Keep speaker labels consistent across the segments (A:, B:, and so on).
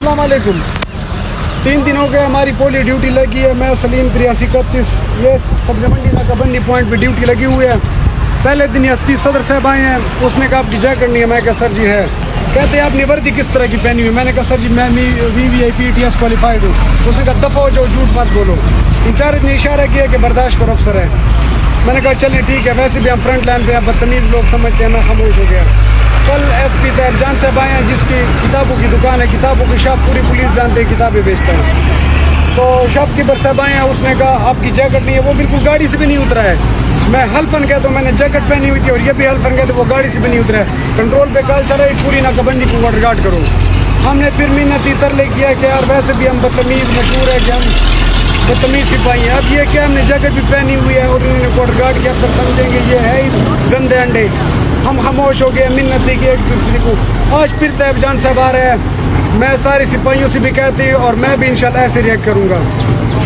A: السلام علیکم. 3 دن ہو گئے ہماری پولی ڈیوٹی لگی ہے. میں سلیم 8331 یہ سبزی منڈی ناکہ بندی پوائنٹ پہ ڈیوٹی لگی ہوئی ہے. پہلے دن ایس پی صدر صاحب آئے ہیں. اس نے کہا آپ کی جیکٹ نہیں ہے. میں کہا سر جی ہے. کہتے ہیں آپ نے وردی کس طرح کی پہنی ہوئی. میں نے کہا سر جی میں VVIP کوالیفائڈ ہوں. اس نے کہا دفعہ ہو جاؤ جھوٹ مت بولو. انچارج نے اشارہ کیا کہ برداشت کرو افسر ہے. میں نے کہا چلیں ٹھیک ہے. ویسے بھی ہم فرنٹ لائن پہ بدتمیز لوگ سمجھتے ہیں. میں خاموش ہو گیا. کل ایس پی طیب جان صاحب آئے ہیں جس کی کتابوں کی دکان ہے. کتابوں کی شاپ پوری پولیس جانتے ہیں کتابیں بیچتا ہے. تو شاپ کیپر صاحب آئے ہیں. اس نے کہا آپ کی جیکٹ نہیں ہے. وہ بالکل گاڑی سے بھی نہیں اترا ہے. میں حلفن کہتا ہوں میں نے جیکٹ پہنی ہوئی تھی اور یہ بھی حلفن کہتے وہ گاڑی سے بھی نہیں اترا ہے. کنٹرول پہ کال چلا پوری ناکہ بندی کو واٹر گارڈ کرو. ہم نے پھر منتی ترلے کیا کہ یار ویسے بھی ہم بدتمیز مشہور ہے کہ ہم بدتمیز سپاہی ہیں. اب یہ کہ ہم نے جیکٹ بھی پہنی ہوئی ہے اور انہوں نے واٹر گارڈ کیا پھر سمجھیں گے یہ ہے ہی گندے انڈے. ہم خاموش ہو گئے. منت دی کہ ایک دوسرے کو. آج پھر طیب جان صاحب آ رہے ہیں. میں سارے سپاہیوں سے بھی کہتی اور میں بھی انشاءاللہ ایسے ریئیکٹ کروں گا.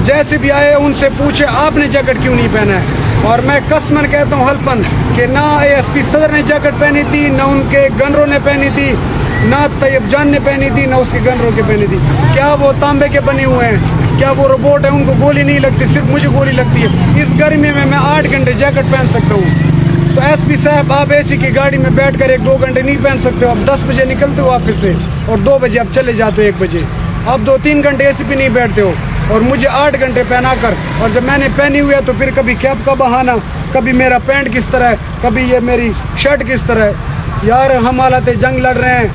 A: جیسے بھی آئے ان سے پوچھے آپ نے جیکٹ کیوں نہیں پہنا ہے. اور میں قسمن کہتا ہوں حلفن کہ نہ ASP صدر نے جیکٹ پہنی تھی, نہ ان کے گنروں نے پہنی تھی, نہ طیب جان نے پہنی تھی, نہ اس کے گنروں کے پہنی تھی. کیا وہ تانبے کے بنے ہوئے ہیں؟ کیا وہ روبوٹ ہیں؟ ان کو گولی نہیں لگتی, صرف مجھے گولی لگتی ہے. اس گرمی میں 8 گھنٹے جیکٹ پہن سکتا ہوں. تو SP صاحب آپ AC کی گاڑی میں بیٹھ کر 1-2 گھنٹے نہیں پہن سکتے ہو. اب 10 بجے نکلتے ہو آفس سے اور 2 بجے اب چلے جاتے ہو 1 بجے. اب 2-3 گھنٹے AC پہ نہیں بیٹھتے ہو اور مجھے 8 گھنٹے پہنا کر. اور جب میں نے پہنی ہوئی ہے تو پھر کبھی کیپ کا بہانا, کبھی میرا پینٹ کس طرح ہے, کبھی یہ میری شرٹ کس طرح ہے. یار ہم حالت جنگ لڑ رہے ہیں.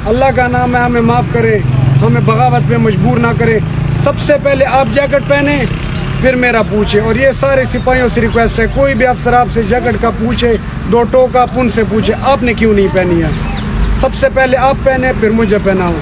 A: اللہ کا نام ہے ہمیں معاف کرے, ہمیں بغاوت پہ مجبور نہ کرے. سب سے پہلے آپ جیکٹ پہنیں پھر میرا پوچھے. اور یہ سارے سپاہیوں سے ریکویسٹ ہے کوئی بھی افسر آپ سے جیکٹ کا پوچھے 2 ٹوک آپ ان سے پوچھے آپ نے کیوں نہیں پہنی ہے. سب سے پہلے آپ پہنے پھر مجھے پہناؤ.